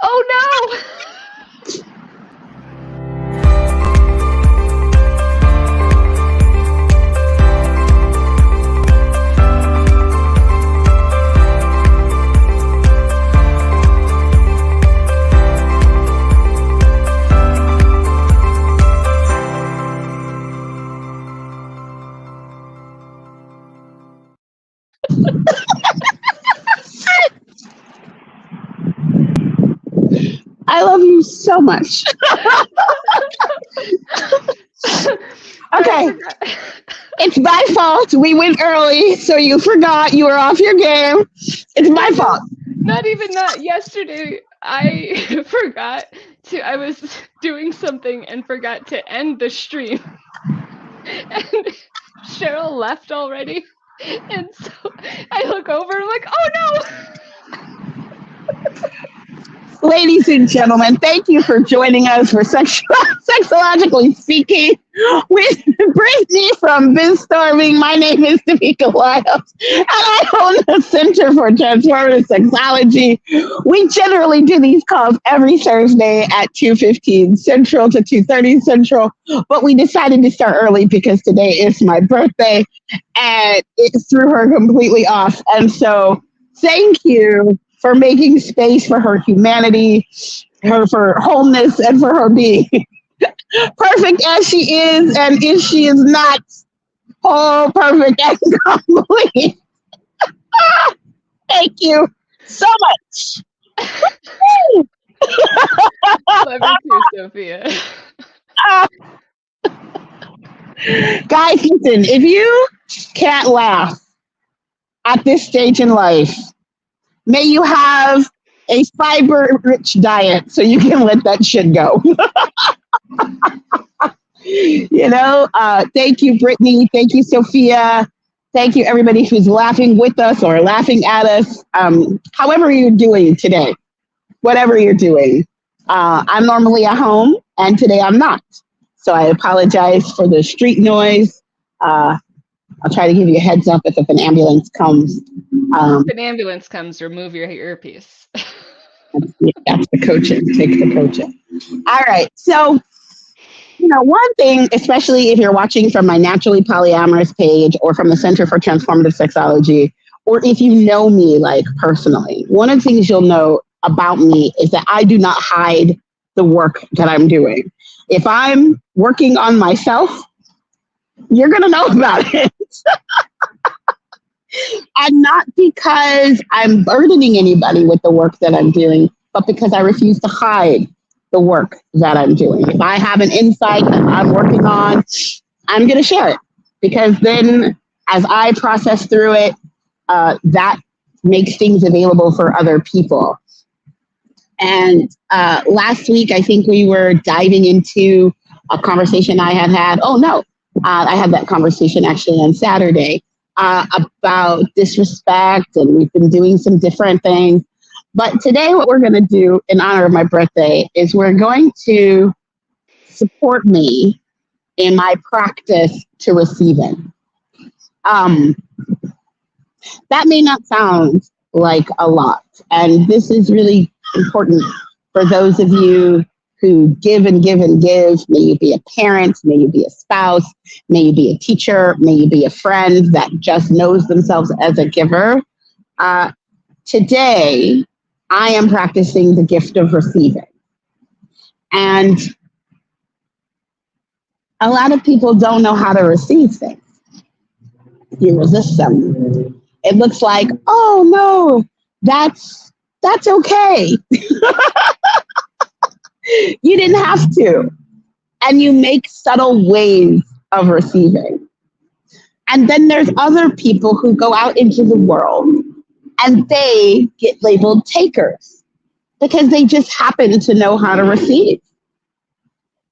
Oh no! I love you so much. Okay. It's my fault. We went early, so you forgot you were off your game. It's my fault. Not even that. Yesterday, I forgot I was doing something and forgot to end the stream. And Cheryl left already. And so I look over and I'm like, oh no! Ladies and gentlemen, thank you for joining us for Sexologically Speaking with Brittany from Biz Storming. My name is DeVika Lyles, and I own the Center for Transformative Sexology. We generally do these calls every Thursday at 2:15 Central to 2:30 Central, but we decided to start early because today is my birthday, and it threw her completely off. And so thank you for making space for her humanity, for wholeness, and for her being perfect as she is, and if she is not whole, perfect, and complete. Thank you so much. Love you too, Sophia. Guys, listen, if you can't laugh at this stage in life, may you have a fiber-rich diet so you can let that shit go. Thank you, Brittany. Thank you, Sophia. Thank you, everybody who's laughing with us or laughing at us. However you're doing today, whatever you're doing. I'm normally at home, and today I'm not. So I apologize for the street noise. I'll try to give you a heads up if an ambulance comes. If an ambulance comes, remove your earpiece. That's the coaching. Take the coaching. All right. So, one thing, especially if you're watching from my Naturally Polyamorous page or from the Center for Transformative Sexology, or if you know me like personally, one of the things you'll know about me is that I do not hide the work that I'm doing. If I'm working on myself, you're going to know about it. And not because I'm burdening anybody with the work that I'm doing, but because I refuse to hide the work that I'm doing. If I have an insight that I'm working on, I'm going to share it. Because then as I process through it, that makes things available for other people. And last week, I think we were diving into a conversation I had. Oh, no. I had that conversation actually on Saturday about disrespect, and we've been doing some different things. But today what we're going to do in honor of my birthday is we're going to support me in my practice to receiving. That may not sound like a lot, and this is really important for those of you who give and give and give. May you be a parent, may you be a spouse, may you be a teacher, may you be a friend that just knows themselves as a giver. Today, I am practicing the gift of receiving. And a lot of people don't know how to receive things. You resist them. It looks like, oh no, that's okay. You didn't have to. And you make subtle ways of receiving. And then there's other people who go out into the world and they get labeled takers because they just happen to know how to receive.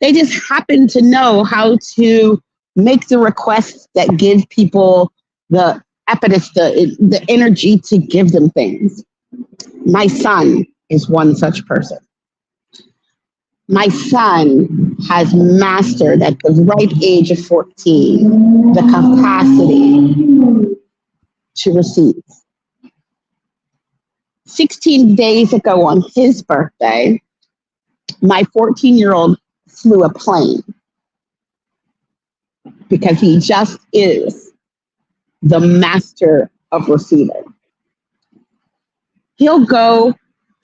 They just happen to know how to make the requests that give people the impetus, the energy to give them things. My son is one such person. My son has mastered at the ripe age of 14 the capacity to receive. 16 days ago on his birthday, my 14-year-old flew a plane because he just is the master of receiving. He'll go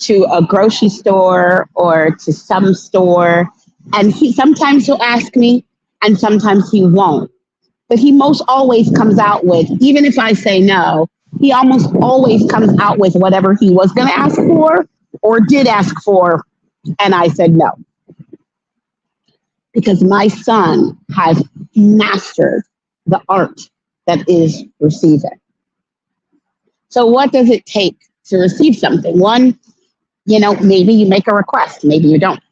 to a grocery store or to some store, and sometimes he'll ask me, and sometimes he won't. But he most always comes out with, even if I say no, he almost always comes out with whatever he was going to ask for or did ask for, and I said no. Because my son has mastered the art that is receiving. So what does it take to receive something? One, maybe you make a request, maybe you don't.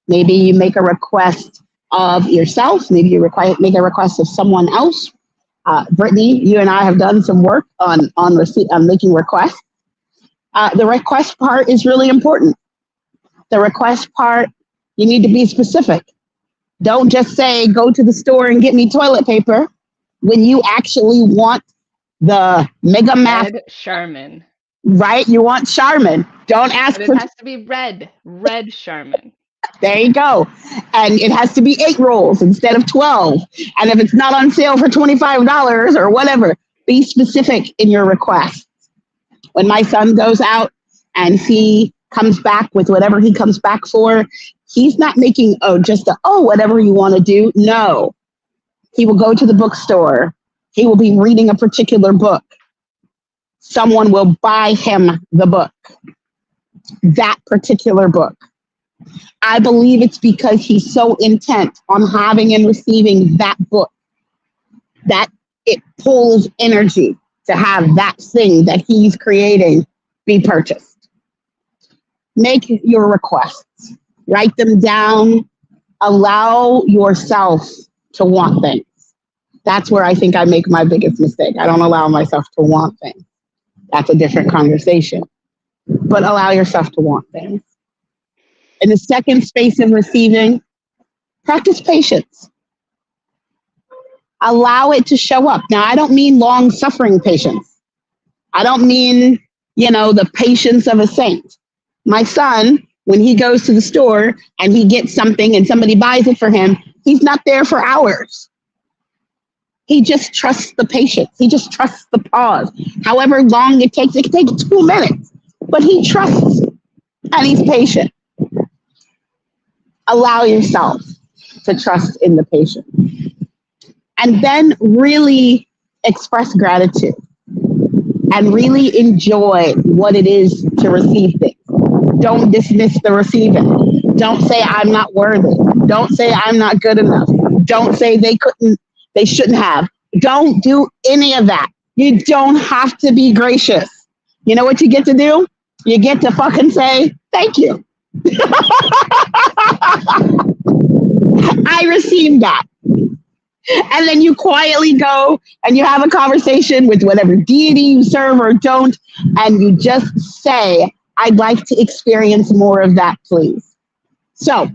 Maybe you make a request of yourself, maybe you make a request of someone else. Brittany, you and I have done some work on making requests. The request part is really important. The request part, you need to be specific. Don't just say, go to the store and get me toilet paper when you actually want the Mega Math. Red Charmin. Right? You want Charmin. Don't ask for... It has to be red Charmin. There you go. And it has to be 8 rolls instead of 12. And if it's not on sale for $25 or whatever, be specific in your requests. When my son goes out and he comes back with whatever he comes back for, he's not making whatever you want to do. No. He will go to the bookstore. He will be reading a particular book. Someone will buy him the book, that particular book. I believe it's because he's so intent on having and receiving that book that it pulls energy to have that thing that he's creating be purchased. Make your requests. Write them down. Allow yourself to want things. That's where I think I make my biggest mistake. I don't allow myself to want things. That's a different conversation. But allow yourself to want things. In the second space of receiving, practice patience. Allow it to show up. Now, I don't mean long-suffering patience. I don't mean, the patience of a saint. My son, when he goes to the store and he gets something and somebody buys it for him, he's not there for hours. He just trusts the patience. He just trusts the pause. However long it takes 2 minutes. But he trusts and he's patient. Allow yourself to trust in the patience. And then really express gratitude and really enjoy what it is to receive things. Don't dismiss the receiving. Don't say I'm not worthy. Don't say I'm not good enough. Don't say they shouldn't have. Don't do any of that. You don't have to be gracious. You know what you get to do? You get to fucking say, thank you. I received that. And then you quietly go and you have a conversation with whatever deity you serve or don't, and you just say, I'd like to experience more of that, please. So,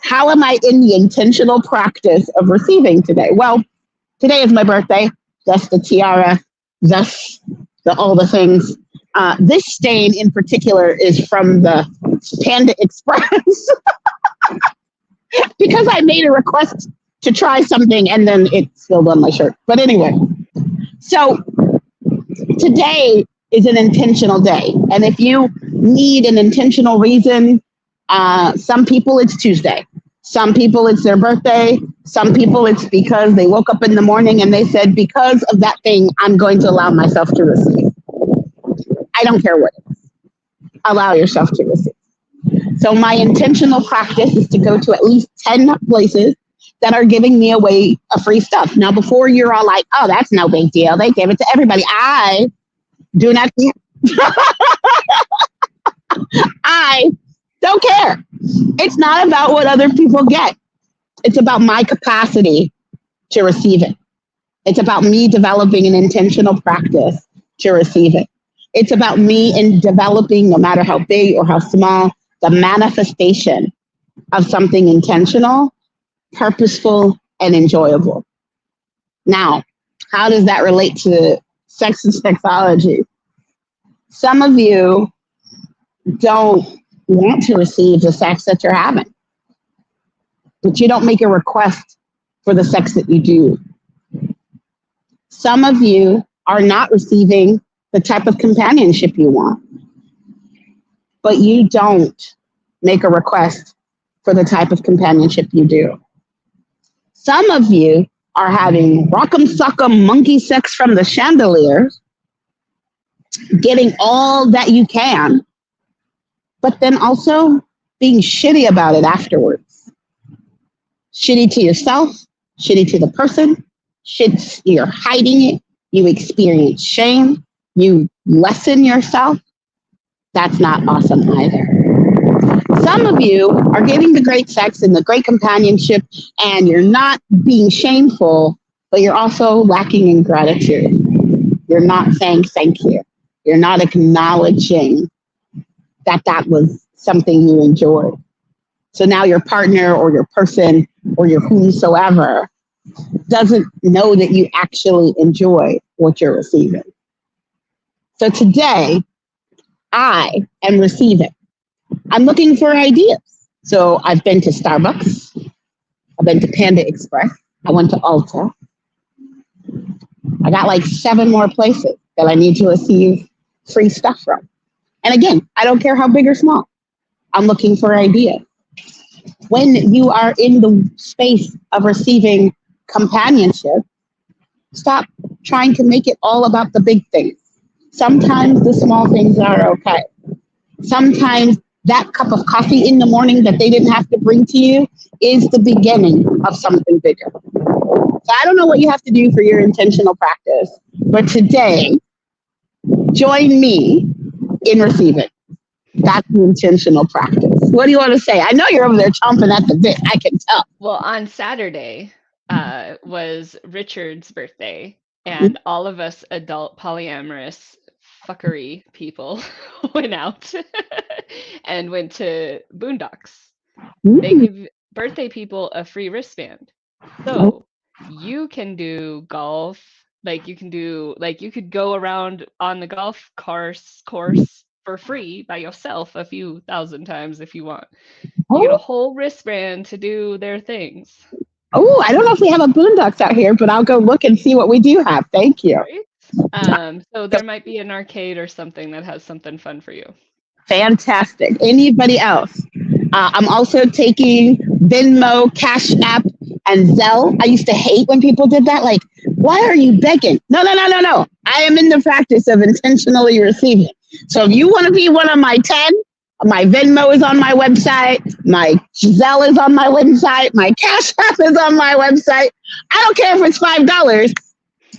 how am I in the intentional practice of receiving today? Well, today is my birthday. That's the tiara. That's all the things. This stain in particular is from the Panda Express because I made a request to try something and then it spilled on my shirt. But anyway, so today is an intentional day. And if you need an intentional reason, some people it's Tuesday. Some people it's their birthday. Some people it's because they woke up in the morning and they said, because of that thing, I'm going to allow myself to receive. I don't care what it is. Allow yourself to receive. So my intentional practice is to go to at least 10 places that are giving me away a free stuff. Now, before you're all like, oh, that's no big deal. They give it to everybody. I do not care. I don't care. It's not about what other people get. It's about my capacity to receive it. It's about me developing an intentional practice to receive it. It's about me in developing, no matter how big or how small, the manifestation of something intentional, purposeful, and enjoyable. Now, how does that relate to sex and sexology? Some of you don't want to receive the sex that you're having, but you don't make a request for the sex that you do. Some of you are not receiving the type of companionship you want, but you don't make a request for the type of companionship you do. Some of you are having rock'em sock'em monkey sex from the chandeliers, getting all that you can, but then also being shitty about it afterwards. Shitty to yourself, shitty to the person, you're hiding it, you experience shame, you lessen yourself. That's not awesome either. Some of you are getting the great sex and the great companionship, and you're not being shameful, but you're also lacking in gratitude. You're not saying thank you. You're not acknowledging that that was something you enjoyed. So now your partner or your person or your whomsoever doesn't know that you actually enjoy what you're receiving. So today, I am receiving. I'm looking for ideas. So I've been to Starbucks. I've been to Panda Express. I went to Ulta. I got like 7 more places that I need to receive free stuff from. And again, I don't care how big or small. I'm looking for ideas. When you are in the space of receiving companionship, stop trying to make it all about the big things. Sometimes the small things are okay. Sometimes that cup of coffee in the morning that they didn't have to bring to you is the beginning of something bigger. So I don't know what you have to do for your intentional practice, but today, join me in receiving. That's the intentional practice. What do you want to say? I know you're over there chomping at the bit. I can tell. Well, on Saturday was Richard's birthday, and all of us adult polyamorous fuckery people went out and went to Boondocks. They give birthday people a free wristband. So you can do golf, you could go around on the golf course for free by yourself a few thousand times if you want. You get a whole wristband to do their things. Oh, I don't know if we have a Boondocks out here, but I'll go look and see what we do have. Thank you. Right? So there might be an arcade or something that has something fun for you. Fantastic. Anybody else? I'm also taking Venmo, Cash App, and Zelle. I used to hate when people did that. Like, why are you begging? No. I am in the practice of intentionally receiving. So if you want to be one of my 10, my Venmo is on my website. My Zelle is on my website. My Cash App is on my website. I don't care if it's $5.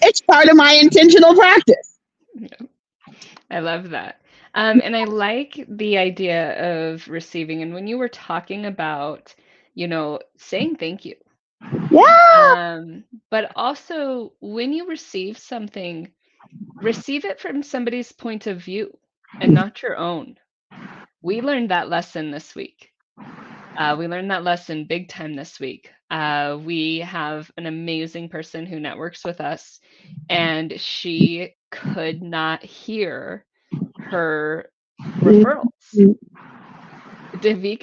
It's part of my intentional practice. I love that. And I like the idea of receiving. And when you were talking about, saying thank you. Yeah. But also when you receive something, receive it from somebody's point of view and not your own. We learned that lesson this week. We learned that lesson big time this week. We have an amazing person who networks with us, and she could not hear her referrals.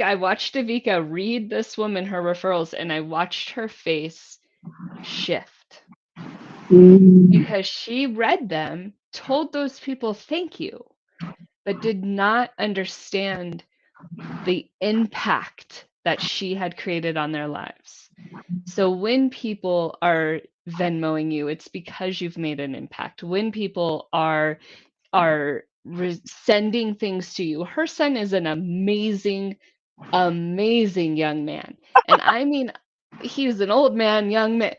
I watched DeVika read this woman her referrals, and I watched her face shift because she read them, told those people thank you, but did not understand the impact that she had created on their lives. So when people are Venmoing you, it's because you've made an impact. When people are sending things to you, her son is an amazing young man. And I mean, he's an old man, young man.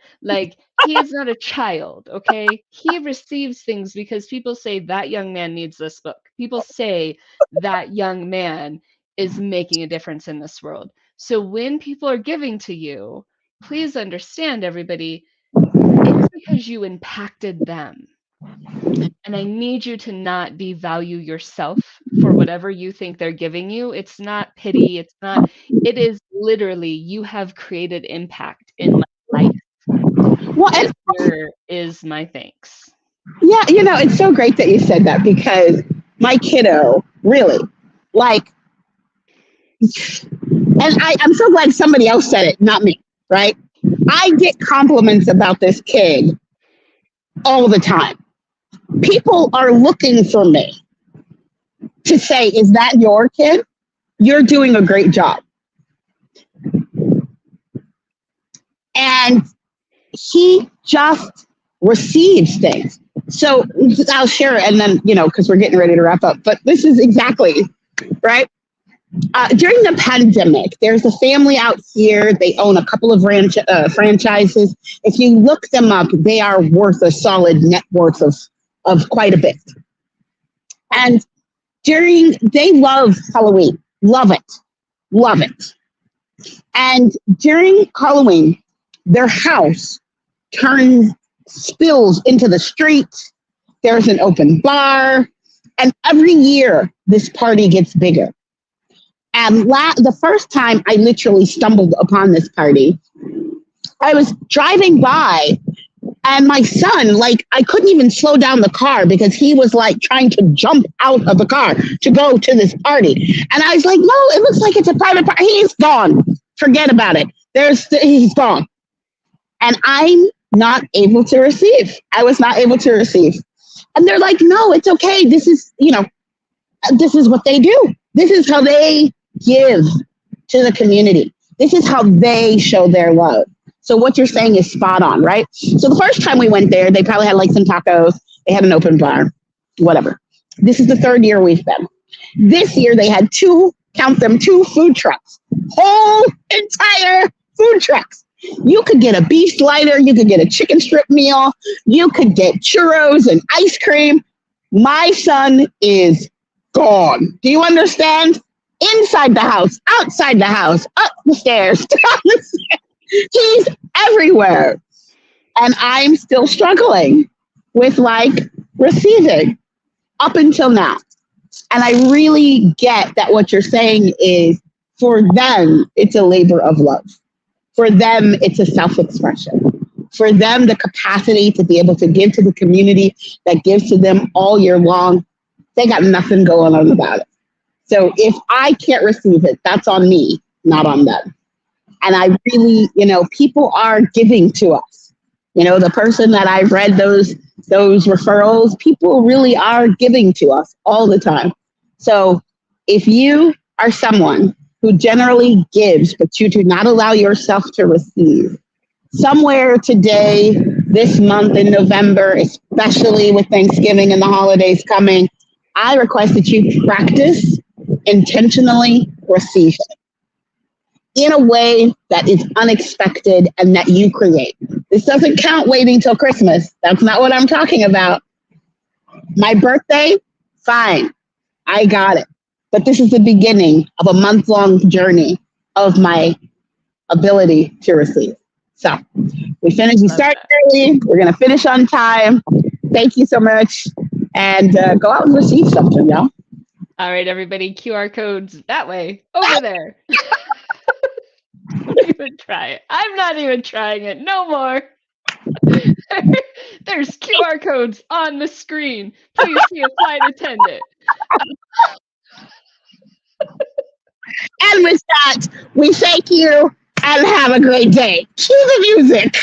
He is not a child, okay? He receives things because people say that young man needs this book. People say that young man is making a difference in this world. So when people are giving to you, please understand, everybody, it's because you impacted them. And I need you to not devalue yourself for whatever you think they're giving you. It's not pity. It is literally, you have created impact in my life. Well, and here is my thanks. Yeah, it's so great that you said that, because my kiddo, really, Like, and I'm so glad somebody else said it, not me, right? I get compliments about this kid all the time. People are looking for me to say, is that your kid? You're doing a great job. And he just receives things. So I'll share it and then, because we're getting ready to wrap up. But this is exactly, right? During the pandemic, there's a family out here. They own a couple of franchises. If you look them up, they are worth a solid net worth of quite a bit. And they love Halloween. Love it. And during Halloween, their house spills into the street. There's an open bar. And every year, this party gets bigger. And the first time I literally stumbled upon this party, I was driving by and my son, I couldn't even slow down the car because he was trying to jump out of the car to go to this party. And I was like, no, it looks like it's a private party. He's gone. Forget about it. He's gone. And I'm not able to receive. I was not able to receive. And they're like, no, it's okay. This is what they do. This is how they give to the community. This is how they show their love. So what you're saying is spot on, right? So the first time we went there, they probably had some tacos. They had an open bar, whatever. This is the third year we've been. This year they had two food trucks, whole entire food trucks. You could get a beef slider. You could get a chicken strip meal. You could get churros and ice cream. My son is gone. Do you understand? Inside the house, outside the house, up the stairs, down the stairs. He's everywhere. And I'm still struggling with receiving up until now. And I really get that what you're saying is for them, it's a labor of love. For them, it's a self-expression. For them, the capacity to be able to give to the community that gives to them all year long, they got nothing going on about it. So if I can't receive it, that's on me, not on them. And I really, people are giving to us. The person that I read those referrals, people really are giving to us all the time. So if you are someone who generally gives, but you do not allow yourself to receive, somewhere today, this month in November, especially with Thanksgiving and the holidays coming, I request that you practice intentionally receiving in a way that is unexpected and that you create. This doesn't count waiting till Christmas. That's not what I'm talking about. My birthday, fine. I got it. But this is the beginning of a month-long journey of my ability to receive. So we started early. We're going to finish on time. Thank you so much. And go out and receive something, y'all. All right, everybody, QR codes that way, over there. Don't even try it. I'm not even trying it. No more. There's QR codes on the screen. Please see a flight attendant. And with that, we thank you and have a great day. Cue the music.